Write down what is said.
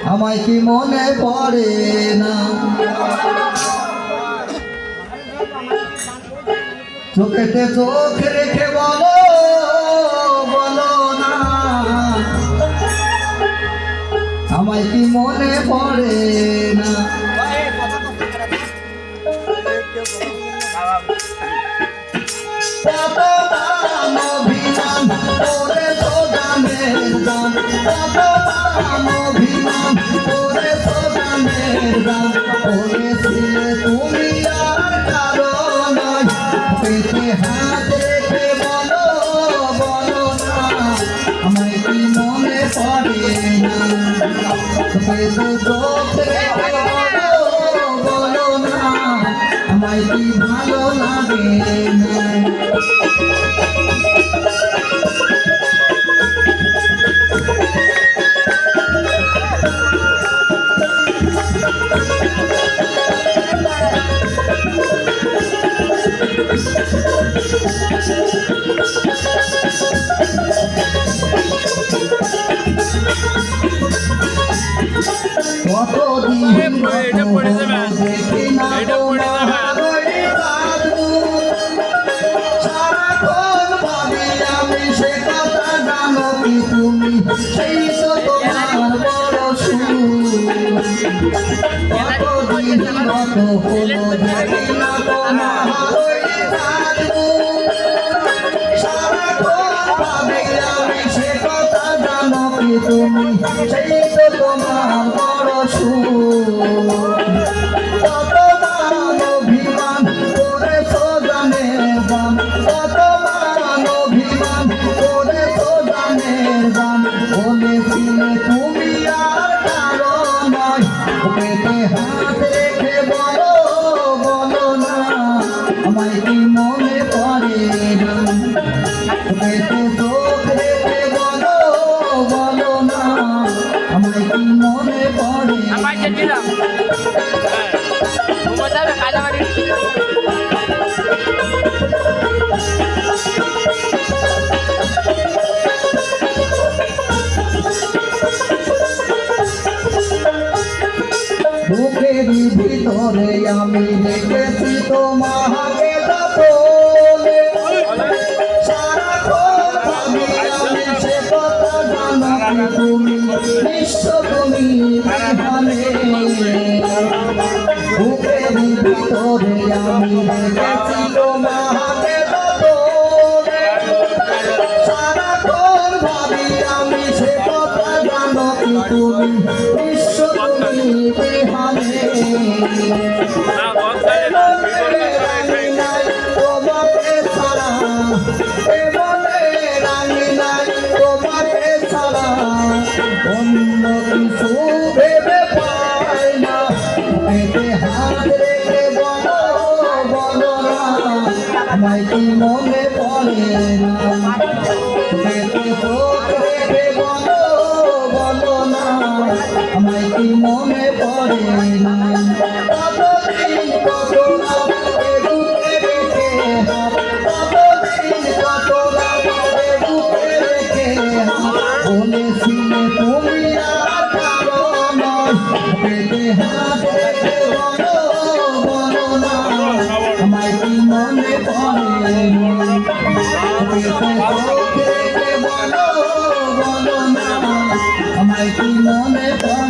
আমায় কি মনে পড়ে না চোখেতে চোখ রেখে বলো বলো না আমায় কি মনে পড়ে না অভিমান করে সোগানের দাম অভিমান করে সোগানের দাম বলেছিলে তুমি আর কারো নয় পেটে হাত রেখে বলো বলো না আমায় কি মনে পড়ে না পেটে চোখ রেখে বলো বলো না আমায় কি ভালো লাগে না কতদিন দেখি না তোমার সারাক্ষণ ভাবি আমি সে কথা জানো কি তুমি সেই তো তোমার বড় কতদিন কত হলো দেখি না তোমার সারাক্ষণ ভাবি আমি সে কথা জানো কি তুমি সেই তো তোমার বড় কতমান অভিমান করে সোজানের দাম কতমান অভিমান করে সোজানের দাম বলেছিলে তুমি আর কারো নয় পেটে হাত রেখে বলো বলো না আমায় কি মনে পড়ে না পেটে চোখ রেখে বলো বলো না আমায় কি মনে পড়ে বুকের ভিতরে আমি রেখেছি তোমাকে বলে সারাক্ষণ ভাবি আমি সে কথা জানো কি তুমি বিশ্ব তুমি বিহানে বুকের ভিতরে আমি রেখেছি তোমাকে বলে সারাক্ষণ ভাবি আমি সে কথা জানো কি তুমি বিশ্ব তুমি বিহানে তোমাকে ছাড়া মনে রাঙি নাই তোমাকে ছাড়া অন্য কিছু ভেবে পাই না পেটে হাত রেখে বলো বলো না আমায় কি মনে পড়ে না পেটে চোখ রেখে বলো বলো না আমায় কি মনে পড়ে না কতদিন কত বুকে রেখে কতদিন কত বুকে রেখে বলেছিলে তুমি আর কারো নয় পেটে হাত রেখে বলো বলো না আমায় কি মনে পড়ে না পেটে চোখ রেখে বলো বলো না আমায় কি মনে পড়ে